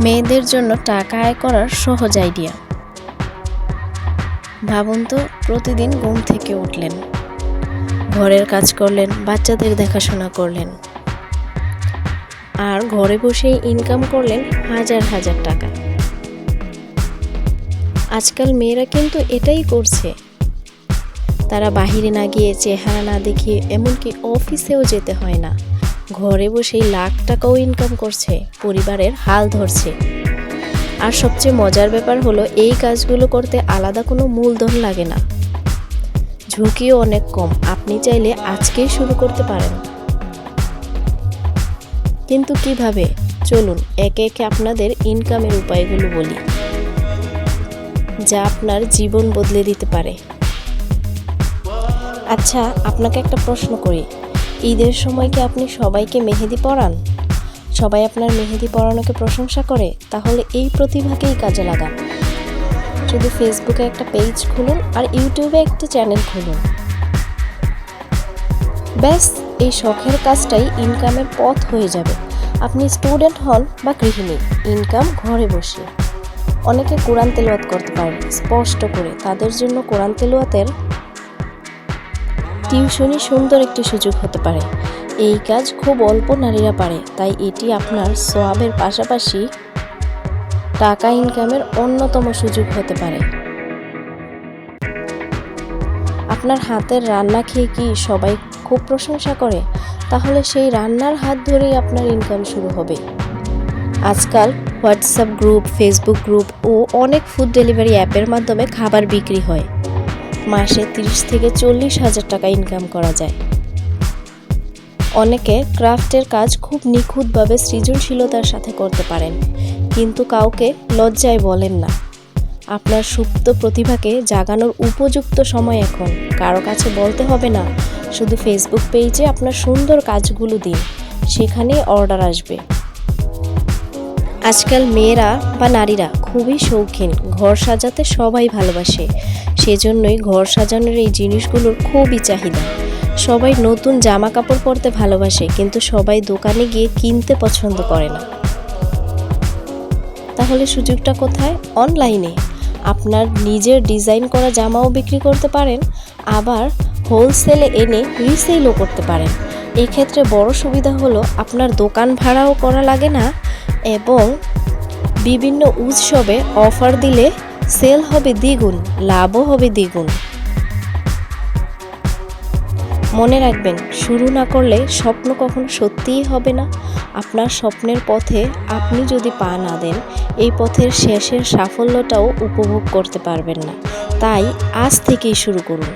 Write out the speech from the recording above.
মেয়েদের জন্য টাকা আয় করার সহজ আইডিয়া। ভাবুন তো, প্রতিদিন ঘুম থেকে উঠলেন, ঘরের কাজ করলেন, বাচ্চাদের দেখাশোনা করলেন, আর ঘরে বসেই ইনকাম করলেন হাজার হাজার টাকা। আজকাল মেয়েরা কিন্তু এটাই করছে। তারা বাহিরে না গিয়ে, চেহারা না দেখিয়ে, এমনকি অফিসেও যেতে হয় না, ঘরে বসেই লাখ টাকাও ইনকাম করছে, পরিবারের হাল ধরছে। আর সবচেয়ে মজার ব্যাপার হলো, এই কাজগুলো করতে আলাদা কোনো মূলধন লাগে না, ঝুঁকিও অনেক কম। আপনি চাইলে আজকেই শুরু করতে পারেন। কিন্তু কিভাবে? চলুন একে একে আপনাদের ইনকামের উপায়গুলো বলি, যা আপনার জীবন বদলে দিতে পারে। আচ্ছা, আপনাকে একটা প্রশ্ন করি, ঈদের সময় কি আপনি সবাইকে মেহেদি পরান? সবাই আপনার মেহেদি পরানোকে প্রশংসা করে? তাহলে এই প্রতিভাকেই কাজে লাগান। শুধু ফেসবুকে একটা পেজ খুলুন আর ইউটিউবে একটা চ্যানেল খুলুন। ব্যাস, এই শখের কাজটাই ইনকামের পথ হয়ে যাবে। আপনি স্টুডেন্ট হন বা গৃহিণী, ইনকাম ঘরে বসে। অনেকে কোরআন তেলাওয়াত করতে পারেন স্পষ্ট করে, তাদের জন্য কোরআন তেলাওয়াতের টিউশনি সুন্দর একটি সুযোগ হতে পারে। এই কাজ খুব অল্প নারীরা পারে, তাই এটি আপনার সওয়াবের পাশাপাশি টাকা ইনকামের অন্যতম সুযোগ হতে পারে। আপনার হাতের রান্না খেয়ে কি সবাই খুব প্রশংসা করে? তাহলে সেই রান্নার হাত ধরেই আপনার ইনকাম শুরু হবে। আজকাল হোয়াটসঅ্যাপ গ্রুপ, ফেসবুক গ্রুপ ও অনেক ফুড ডেলিভারি অ্যাপের মাধ্যমে খাবার বিক্রি হয়। মাসে 30 থেকে 40 হাজার টাকা ইনকাম করা যায়। অনেকে ক্রাফটের কাজ খুব নিখুঁতভাবে সৃজনশীলতার সাথে করতে পারেন, কিন্তু কাউকে লজ্জায় বলেন না। আপনার সুপ্ত প্রতিভাকে জাগানোর উপযুক্ত সময় এখন। কারো কাছে বলতে হবে না, শুধু ফেসবুক পেজে আপনার সুন্দর কাজগুলো দিন, সেখানেই অর্ডার আসবে। আজকাল মেয়েরা বা নারীরা খুবই শৌখিন, ঘর সাজাতে সবাই ভালোবাসে। সেজন্যই ঘর সাজানোর এই জিনিসগুলোর খুবই চাহিদা। সবাই নতুন জামা কাপড় পরতে ভালোবাসে, কিন্তু সবাই দোকানে গিয়ে কিনতে পছন্দ করে না। তাহলে সুযোগটা কোথায়? অনলাইনে। আপনার নিজের ডিজাইন করা জামাও বিক্রি করতে পারেন, আবার হোলসেলে এনে রিসেলও করতে পারেন। এক্ষেত্রে বড় সুবিধা হলো, আপনার দোকান ভাড়াও করা লাগে না এবং বিভিন্ন উৎসবে অফার দিলে সেল হবে দ্বিগুণ, লাভও হবে দ্বিগুণ। মনে রাখবেন, শুরু না করলে স্বপ্ন কখনো সত্যিই হবে না। আপনার স্বপ্নের পথে আপনি যদি পা না দেন, এই পথের শেষের সাফল্যটাও উপভোগ করতে পারবেন না। তাই আজ থেকেই শুরু করুন।